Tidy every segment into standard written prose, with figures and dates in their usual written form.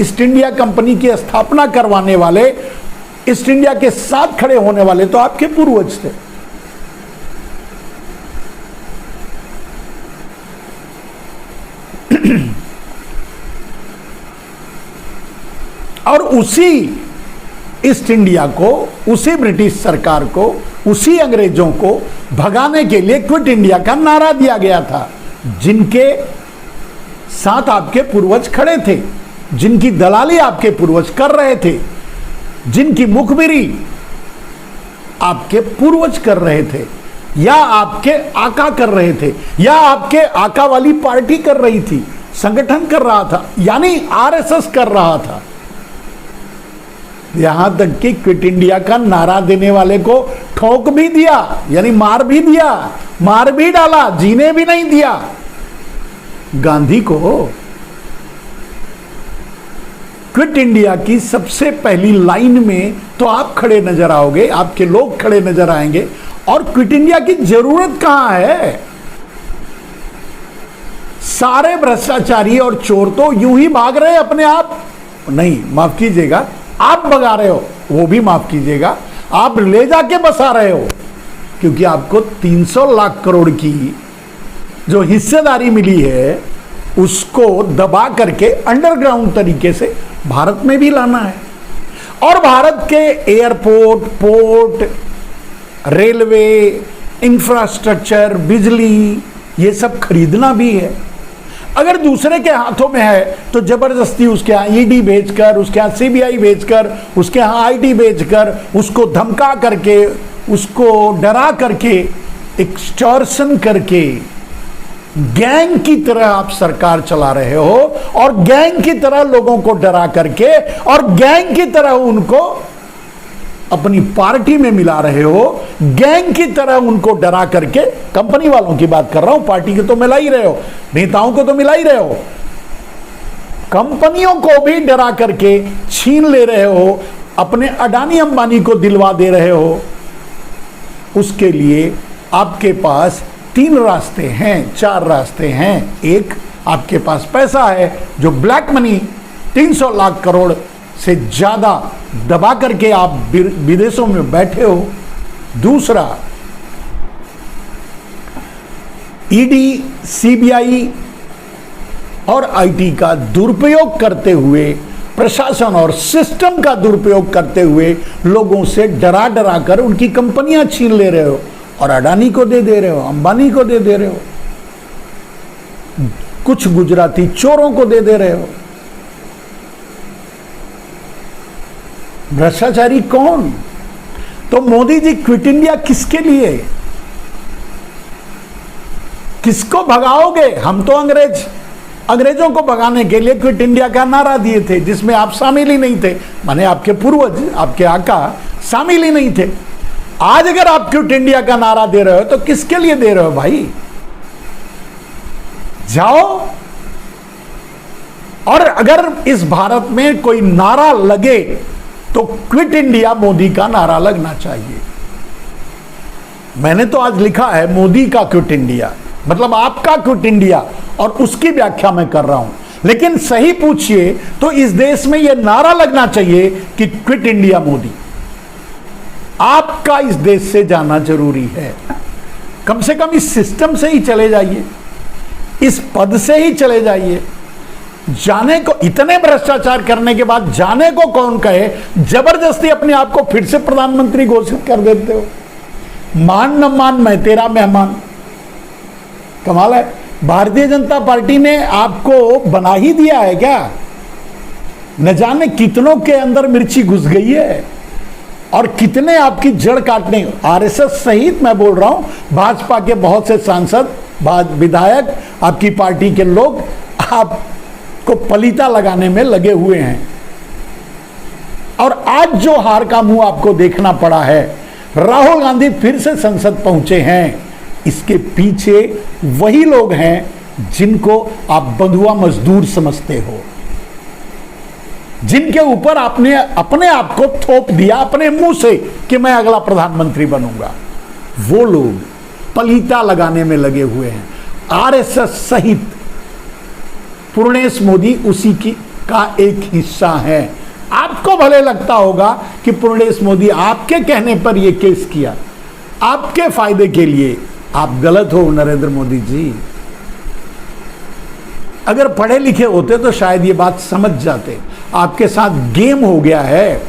East India company की स्थापना करवाने वाले, ईस्ट इंडिया के साथ खड़े होने वाले तो आपके पूर्वज थे। और उसी ईस्ट इंडिया को, उसी ब्रिटिश सरकार को, उसी अंग्रेजों को भगाने के लिए क्विट इंडिया का नारा दिया गया था, जिनके साथ आपके पूर्वज खड़े थे, जिनकी दलाली आपके पूर्वज कर रहे थे, जिनकी मुखबिरी आपके पूर्वज कर रहे थे, या आपके आका कर रहे थे, या आपके आका वाली पार्टी कर रही थी, संगठन कर रहा था, यानी आरएसएस कर रहा था। यहां तक कि क्विट इंडिया का नारा देने वाले को ठोक भी दिया, यानी मार भी दिया, मार भी डाला, जीने भी नहीं दिया। गांधी को क्विट इंडिया की सबसे पहली लाइन में तो आप खड़े नजर आओगे, आपके लोग खड़े नजर आएंगे। और क्विट इंडिया की जरूरत कहां है? सारे भ्रष्टाचारी और चोर तो यूं ही भाग रहे अपने आप, नहीं माफ कीजिएगा, आप भगा रहे हो, वो भी माफ कीजिएगा, आप ले जाके बसा रहे हो, क्योंकि आपको 300 लाख करोड़ की जो हिस्सेदारी मिली है उसको दबा करके अंडरग्राउंड तरीके से भारत में भी लाना है। और भारत के एयरपोर्ट, पोर्ट, रेलवे, इंफ्रास्ट्रक्चर, बिजली, ये सब खरीदना भी है। अगर दूसरे के हाथों में है तो जबरदस्ती उसके यहाँ ईडी भेजकर, उसके यहाँ सीबीआई भेजकर, उसके यहाँ आईटी भेजकर, उसको धमका करके, उसको डरा करके, एक्सटॉर्शन करके गैंग की तरह आप सरकार चला रहे हो, और गैंग की तरह लोगों को डरा करके और गैंग की तरह उनको अपनी पार्टी में मिला रहे हो, गैंग की तरह उनको डरा करके। कंपनी वालों की बात कर रहा हूं, पार्टी को तो मिला ही रहे हो, नेताओं को तो मिला ही रहे हो, कंपनियों को भी डरा करके छीन ले रहे हो, अपने अडानी अंबानी को दिलवा दे रहे हो। उसके लिए आपके पास 3 रास्ते हैं, 4 रास्ते हैं। एक, आपके पास पैसा है जो ब्लैक मनी 300 लाख करोड़ से ज्यादा दबा करके आप विदेशों में बैठे हो। दूसरा, ईडी, सीबीआई और आईटी का दुरुपयोग करते हुए, प्रशासन और सिस्टम का दुरुपयोग करते हुए लोगों से डरा डरा कर उनकी कंपनियां छीन ले रहे हो, और अडानी को दे दे रहे हो, अंबानी को दे दे रहे हो, कुछ गुजराती चोरों को दे दे रहे हो। भ्रष्टाचारी कौन? तो मोदी जी क्विट इंडिया किसके लिए? किसको भगाओगे? हम तो अंग्रेजों को भगाने के लिए क्विट इंडिया का नारा दिए थे, जिसमें आप शामिल ही नहीं थे, माने आपके पूर्वज, आपके आका शामिल ही नहीं थे। आज अगर आप क्विट इंडिया का नारा दे रहे हो तो किसके लिए दे रहे हो भाई? जाओ, और अगर इस भारत में कोई नारा लगे तो क्विट इंडिया मोदी का नारा लगना चाहिए। मैंने तो आज लिखा है मोदी का क्विट इंडिया, मतलब आपका क्विट इंडिया, और उसकी व्याख्या मैं कर रहा हूं। लेकिन सही पूछिए तो इस देश में यह नारा लगना चाहिए कि क्विट इंडिया मोदी। आपका इस देश से जाना जरूरी है, कम से कम इस सिस्टम से ही चले जाइए, इस पद से ही चले जाइए। जाने को, इतने भ्रष्टाचार करने के बाद जाने को कौन कहे? जबरदस्ती अपने आप को फिर से प्रधानमंत्री घोषित कर देते हो। मान न मान मैं तेरा मेहमान। कमाल है, भारतीय जनता पार्टी ने आपको बना ही दिया है क्या? न जाने कितनों के अंदर मिर्ची घुस गई है, और कितने आपकी जड़ काटने, आरएसएस सहित मैं बोल रहा हूं, भाजपा के बहुत से सांसद, विधायक, आपकी पार्टी के लोग आपको पलीता लगाने में लगे हुए हैं। और आज जो हार का मुंह आपको देखना पड़ा है, राहुल गांधी फिर से संसद पहुंचे हैं, इसके पीछे वही लोग हैं जिनको आप बंधुआ मजदूर समझते हो, जिनके ऊपर आपने अपने आप को थोप दिया अपने मुंह से कि मैं अगला प्रधानमंत्री बनूंगा। वो लोग पलीता लगाने में लगे हुए हैं। आरएसएस सहित पूर्णेश मोदी उसी की का एक हिस्सा हैं। आपको भले लगता होगा कि पूर्णेश मोदी आपके कहने पर यह केस किया, आपके फायदे के लिए। आप गलत हो नरेंद्र मोदी जी। अगर पढ़े लिखे होते तो शायद ये बात समझ जाते। आपके साथ गेम हो गया है।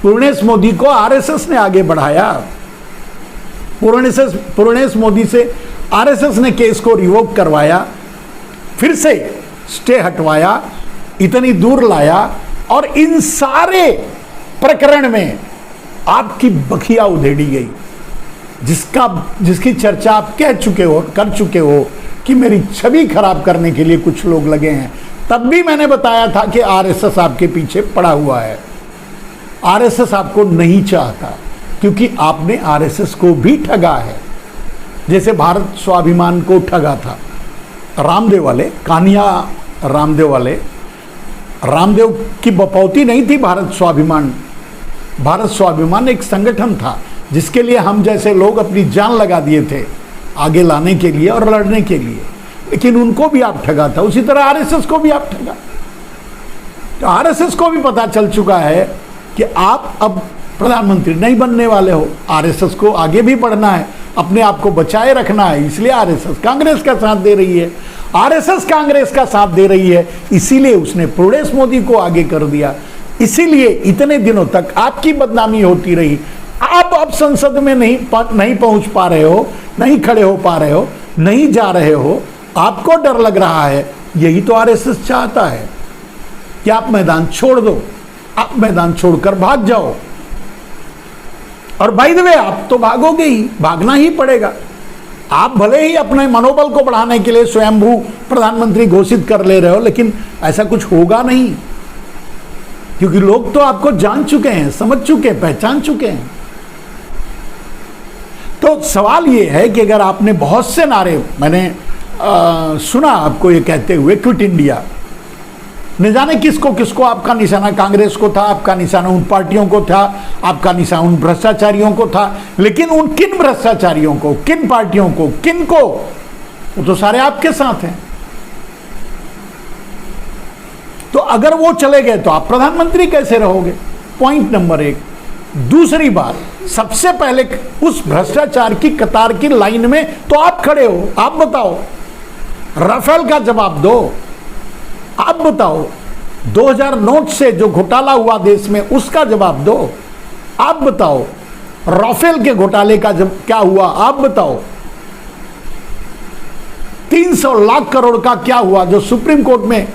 पूर्णेश मोदी को आरएसएस ने आगे बढ़ाया। पूर्णेश मोदी से आरएसएस ने केस को रिवोक करवाया, फिर से स्टे हटवाया, इतनी दूर लाया, और इन सारे प्रकरण में आपकी बखिया उधेड़ी गई, जिसकी चर्चा आप कर चुके हो कि मेरी छवि खराब करने के लिए कुछ लोग लगे हैं। तब भी मैंने बताया था कि आरएसएस आपके पीछे पड़ा हुआ है। आरएसएस आपको नहीं चाहता, क्योंकि आपने आरएसएस को भी ठगा है, जैसे भारत स्वाभिमान को ठगा था रामदेव वाले, कान्या रामदेव वाले। रामदेव की बपौती नहीं थी भारत स्वाभिमान। भारत स्वाभिमान एक संगठन था जिसके लिए हम जैसे लोग अपनी जान लगा दिए थे आगे लाने के लिए और लड़ने के लिए, लेकिन उनको भी आप ठगा था। उसी तरह आरएसएस को भी आप ठगा। तो आरएसएस को भी पता चल चुका है कि आप अब प्रधानमंत्री नहीं बनने वाले हो। आरएसएस को आगे भी बढ़ना है, अपने आप को बचाए रखना है, इसलिए आरएसएस कांग्रेस का साथ दे रही है। आरएसएस कांग्रेस का साथ दे रही है, इसीलिए उसने पूर्णेश मोदी को आगे कर दिया। इसीलिए इतने दिनों तक आपकी बदनामी होती रही। आप अब संसद में नहीं पहुंच पा रहे हो, नहीं खड़े हो पा रहे हो, नहीं जा रहे हो, आपको डर लग रहा है। यही तो आरएसएस चाहता है कि आप मैदान छोड़ दो, आप मैदान छोड़कर भाग जाओ। और बाय द वे, आप तो भागोगे ही, भागना ही पड़ेगा। आप भले ही अपने मनोबल को बढ़ाने के लिए स्वयंभू प्रधानमंत्री घोषित कर ले रहे हो, लेकिन ऐसा कुछ होगा नहीं, क्योंकि लोग तो आपको जान चुके हैं, समझ चुके हैं, पहचान चुके हैं। तो सवाल ये है कि अगर आपने बहुत से नारे, मैंने सुना आपको ये कहते हुए क्विट इंडिया, न जाने किसको किसको आपका निशाना कांग्रेस को था, आपका निशाना उन पार्टियों को था, आपका निशाना उन भ्रष्टाचारियों को था। लेकिन उन किन भ्रष्टाचारियों को, किन पार्टियों को, किन को? वो तो सारे आपके साथ हैं। तो अगर वो चले गए तो आप प्रधानमंत्री कैसे रहोगे? Point number 1। दूसरी बात, सबसे पहले उस भ्रष्टाचार की कतार की लाइन में तो आप खड़े हो। आप बताओ, राफेल का जवाब दो। आप बताओ, 2000 नोट से जो घोटाला हुआ देश में, उसका जवाब दो। आप बताओ, राफेल के घोटाले का जब क्या हुआ, आप बताओ। 300 लाख करोड़ का क्या हुआ, जो सुप्रीम कोर्ट में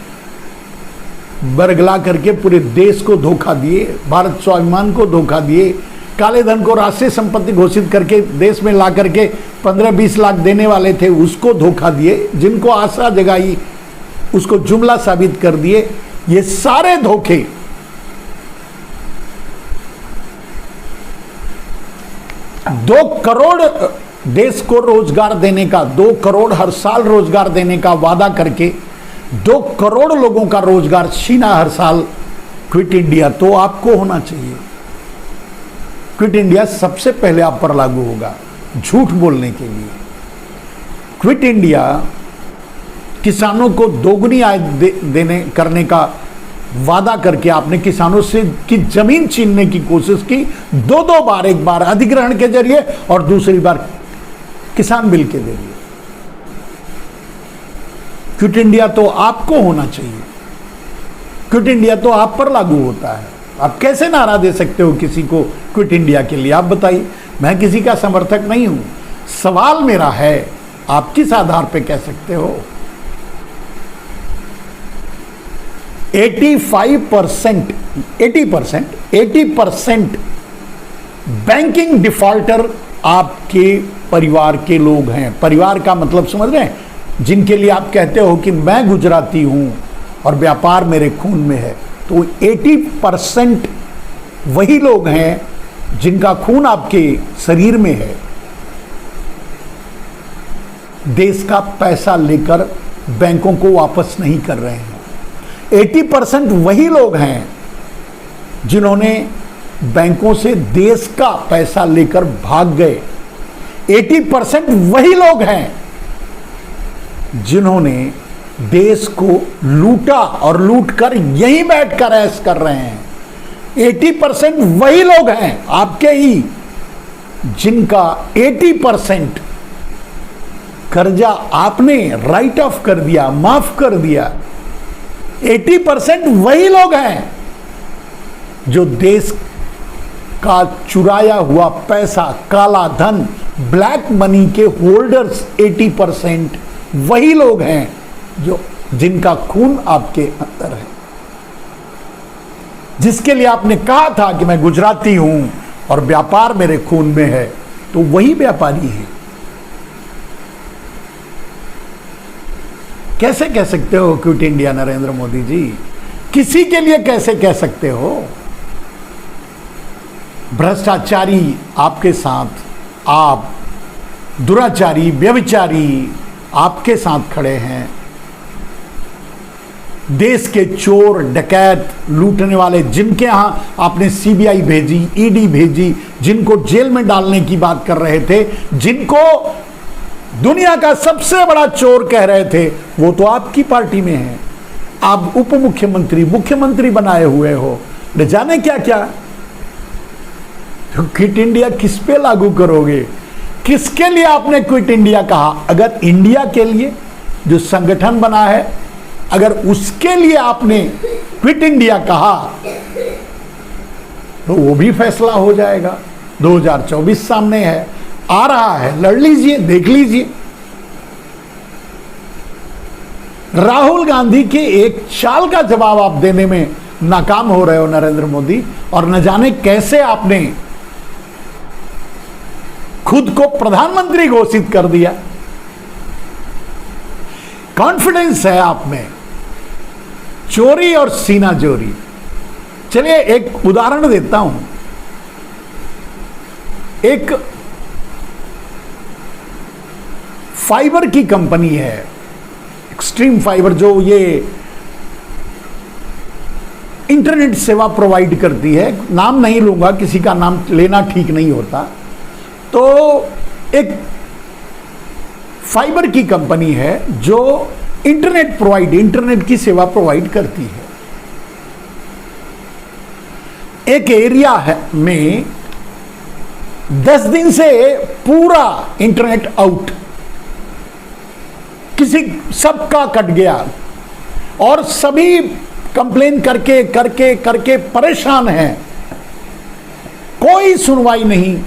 बरगला करके पूरे देश को धोखा दिए, भारत स्वाभिमान को धोखा दिए, काले धन को राष्ट्रीय संपत्ति घोषित करके देश में ला करके 15-20 लाख देने वाले थे, उसको धोखा दिए, जिनको आशा जगाई उसको जुमला साबित कर दिए। ये सारे धोखे दो करोड़ देश को रोजगार देने का, 2 करोड़ हर साल रोजगार देने का वादा करके 2 करोड़ लोगों का रोजगार छीना हर साल। क्विट इंडिया तो आपको होना चाहिए। क्विट इंडिया सबसे पहले आप पर लागू होगा झूठ बोलने के लिए। क्विट इंडिया किसानों को दोगुनी आय देने करने का वादा करके आपने किसानों से की जमीन छीनने की कोशिश की 2 बार, एक बार अधिग्रहण के जरिए और दूसरी बार किसान बिल के जरिए। क्विट इंडिया तो आपको होना चाहिए। क्विट इंडिया तो आप पर लागू होता है। आप कैसे नारा दे सकते हो किसी को क्विट इंडिया के लिए? आप बताइए। मैं किसी का समर्थक नहीं हूं। सवाल मेरा है, आप किस आधार पे कह सकते हो? 80% बैंकिंग डिफॉल्टर आपके परिवार के लोग हैं। परिवार का मतलब समझ रहे हैं? जिनके लिए आप कहते हो कि मैं गुजराती हूं और व्यापार मेरे खून में है, तो 80% वही लोग हैं जिनका खून आपके शरीर में है। देश का पैसा लेकर बैंकों को वापस नहीं कर रहे हैं। 80% वही लोग हैं जिन्होंने बैंकों से देश का पैसा लेकर भाग गए। 80% वही लोग हैं जिन्होंने देश को लूटा और लूट कर यहीं बैठकर ऐश कर रहे हैं। 80% वही लोग हैं आपके ही, जिनका 80% कर्जा आपने राइट ऑफ कर दिया, माफ कर दिया। 80% वही लोग हैं जो देश का चुराया हुआ पैसा, काला धन, ब्लैक मनी के होल्डर्स 80% वही लोग हैं जो जिनका खून आपके अंदर है। जिसके लिए आपने कहा था कि मैं गुजराती हूं और व्यापार मेरे खून में है, तो वही व्यापारी है। कैसे कह सकते हो क्विट इंडिया नरेंद्र मोदी जी? किसी के लिए कैसे कह सकते हो? भ्रष्टाचारी आपके साथ, आप दुराचारी, व्यभिचारी आपके साथ खड़े हैं। देश के चोर, डकैत, लूटने वाले, जिनके यहां आपने सीबीआई भेजी, ईडी भेजी, जिनको जेल में डालने की बात कर रहे थे, जिनको दुनिया का सबसे बड़ा चोर कह रहे थे, वो तो आपकी पार्टी में है। आप उप मुख्यमंत्री, मुख्यमंत्री बनाए हुए हो, न जाने क्या क्या। तो क्विट इंडिया किस पे लागू करोगे? किसके लिए आपने क्विट इंडिया कहा? अगर इंडिया के लिए जो संगठन बना है, अगर उसके लिए आपने क्विट इंडिया कहा, तो वो भी फैसला हो जाएगा। 2024 सामने है, आ रहा है, लड़ लीजिए, देख लीजिए। राहुल गांधी के एक चाल का जवाब आप देने में नाकाम हो रहे हो नरेंद्र मोदी, और न जाने कैसे आपने खुद को प्रधानमंत्री घोषित कर दिया। कॉन्फिडेंस है आप में, चोरी और सीना चोरी। चलिए एक उदाहरण देता हूं। एक फाइबर की कंपनी है, एक्सट्रीम फाइबर, जो ये इंटरनेट सेवा प्रोवाइड करती है। नाम नहीं लूंगा, किसी का नाम लेना ठीक नहीं होता। तो एक फाइबर की कंपनी है जो इंटरनेट की सेवा प्रोवाइड करती है। एक एरिया है में 10 दिन से पूरा इंटरनेट आउट, सबका कट गया, और सभी कंप्लेन करके करके करके परेशान हैं। कोई सुनवाई नहीं।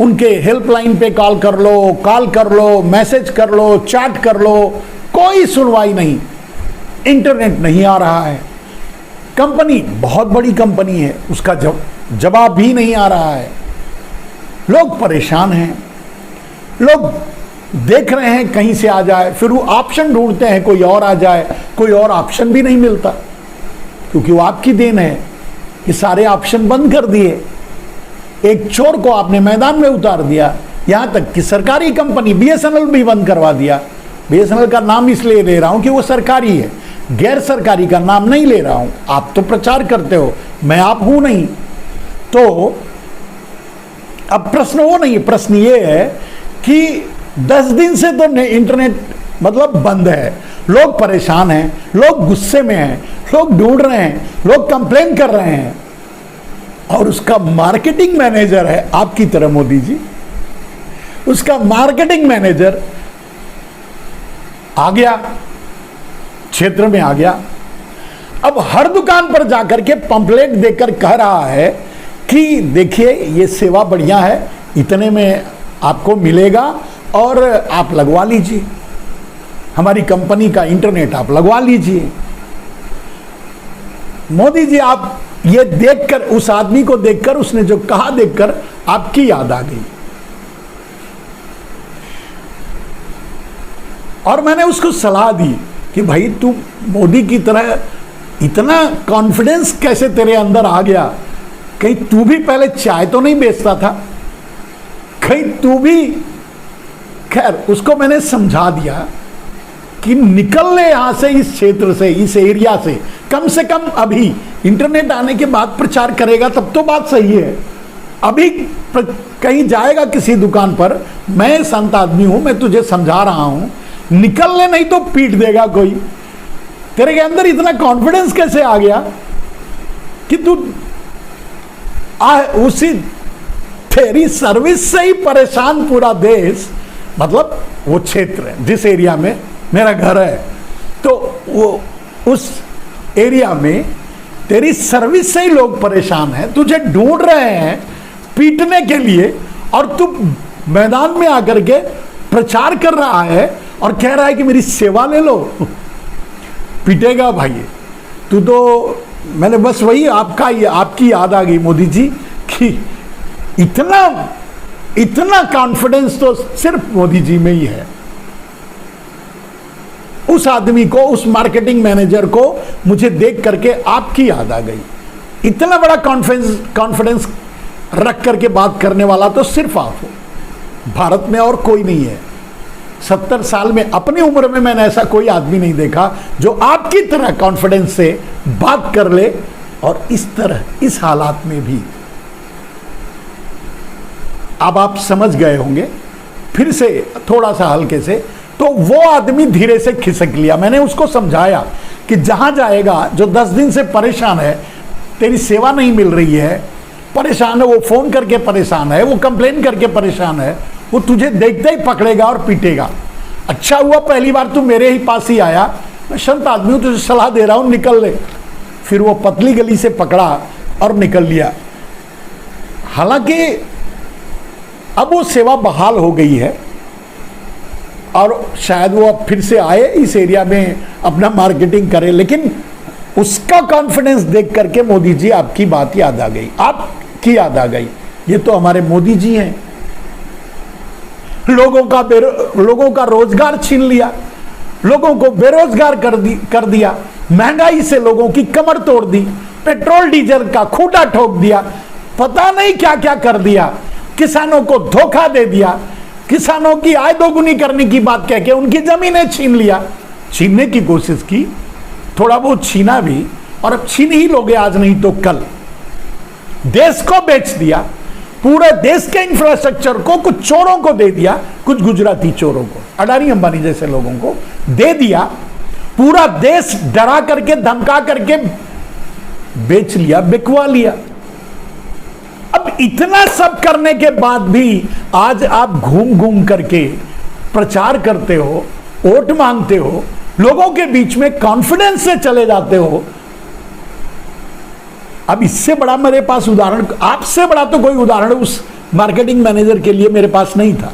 उनके हेल्पलाइन पे कॉल कर लो, मैसेज कर लो, चैट कर लो, कोई सुनवाई नहीं। इंटरनेट नहीं आ रहा है। कंपनी बहुत बड़ी कंपनी है, उसका जवाब भी नहीं आ रहा है। लोग परेशान हैं, लोग देख रहे हैं कहीं से आ जाए, फिर वो ऑप्शन ढूंढते हैं कोई और आ जाए, कोई और ऑप्शन भी नहीं मिलता, क्योंकि वो आपकी देन है कि सारे ऑप्शन बंद कर दिए। एक चोर को आपने मैदान में उतार दिया। यहां तक कि सरकारी कंपनी बीएसएनएल भी बंद करवा दिया। बीएसएनएल का नाम इसलिए ले रहा हूं कि वो सरकारी है, गैर सरकारी का नाम नहीं ले रहा हूं। आप तो प्रचार करते हो, मैं आप हूं नहीं। तो अब प्रश्न वो नहीं, प्रश्न ये है कि 10 दिन से तो इंटरनेट मतलब बंद है, लोग परेशान हैं, लोग गुस्से में हैं, लोग ढूंढ रहे हैं, लोग कंप्लेन कर रहे हैं, और उसका मार्केटिंग मैनेजर है आपकी तरह मोदी जी। उसका मार्केटिंग मैनेजर आ गया, क्षेत्र में आ गया। अब हर दुकान पर जाकर के पंपलेट देकर कह रहा है कि देखिए ये सेवा बढ़िया है, इतने में आपको मिलेगा और आप लगवा लीजिए, हमारी कंपनी का इंटरनेट आप लगवा लीजिए। मोदी जी, आप ये देखकर, उस आदमी को देखकर, उसने जो कहा देखकर आपकी याद आ गई, और मैंने उसको सलाह दी कि भाई तू मोदी की तरह इतना कॉन्फिडेंस कैसे तेरे अंदर आ गया? कहीं तू भी पहले चाय तो नहीं बेचता था? कहीं तू भी? खैर, उसको मैंने समझा दिया कि निकल ले यहां से, इस क्षेत्र से, इस एरिया से। कम से कम अभी इंटरनेट आने के बाद प्रचार करेगा तब तो बात सही है। अभी कहीं जाएगा किसी दुकान पर, मैं संत आदमी हूं, मैं तुझे समझा रहा हूं, निकल ले नहीं तो पीट देगा कोई। तेरे के अंदर इतना कॉन्फिडेंस कैसे आ गया कि तू उसी तेरी सर्विस से ही परेशान पूरा देश, मतलब वो क्षेत्र है जिस एरिया में मेरा घर है, तो वो उस एरिया में तेरी सर्विस से ही लोग परेशान हैं, तुझे ढूंढ रहे हैं पीटने के लिए, और तू मैदान में आकर के प्रचार कर रहा है और कह रहा है कि मेरी सेवा ले लो। पीटेगा भाई तू तो। मैंने बस वही आपकी याद आ गई मोदी जी कि इतना कॉन्फिडेंस तो सिर्फ मोदी जी में ही है। उस आदमी को, उस मार्केटिंग मैनेजर को मुझे देख करके आपकी याद आ गई। इतना बड़ा कॉन्फिडेंस रख करके बात करने वाला तो सिर्फ आप हो, भारत में और कोई नहीं है। 70 साल में अपनी उम्र में मैंने ऐसा कोई आदमी नहीं देखा जो आपकी तरह कॉन्फिडेंस से बात कर ले, और इस तरह इस हालात में भी। अब आप समझ गए होंगे, फिर से थोड़ा सा हल्के से। तो वो आदमी धीरे से खिसक लिया। मैंने उसको समझाया कि जहां जाएगा, जो 10 दिन से परेशान है, तेरी सेवा नहीं मिल रही है, परेशान है, वो फोन करके परेशान है, वो कंप्लेन करके परेशान है, वो तुझे देखते ही पकड़ेगा और पीटेगा। अच्छा हुआ पहली बार तू मेरे ही पास ही आया, मैं संत आदमी हूं, तुझे सलाह दे रहा हूं, निकल ले। फिर वो पतली गली से पकड़ा और निकल लिया। हालांकि अब वो सेवा बहाल हो गई है और शायद वो अब फिर से आए इस एरिया में अपना मार्केटिंग करे, लेकिन उसका कॉन्फिडेंस देख करके मोदी जी आपकी बात याद आ गई, आपकी याद आ गई। ये तो हमारे मोदी जी हैं। लोगों का रोजगार छीन लिया, लोगों को बेरोजगार कर दिया, महंगाई से लोगों की कमर तोड़ दी, पेट्रोल डीजल का खूंटा ठोक दिया, पता नहीं क्या क्या कर दिया, किसानों को धोखा दे दिया, किसानों की आय दोगुनी करने की बात कह के उनकी जमीनें छीन लिया, छीनने की कोशिश की, थोड़ा बहुत छीना भी, और अब छीन ही लोगे आज नहीं तो कल। देश को बेच दिया, पूरे देश के इंफ्रास्ट्रक्चर को कुछ चोरों को दे दिया, कुछ गुजराती चोरों को, अडानी अंबानी जैसे लोगों को दे दिया। पूरा देश डरा करके धमका करके बेच लिया, बिकवा लिया। अब इतना सब करने के बाद भी आज आप घूम घूम करके प्रचार करते हो, वोट मांगते हो, लोगों के बीच में कॉन्फिडेंस से चले जाते हो। अब इससे बड़ा मेरे पास उदाहरण, आपसे बड़ा तो कोई उदाहरण उस मार्केटिंग मैनेजर के लिए मेरे पास नहीं था।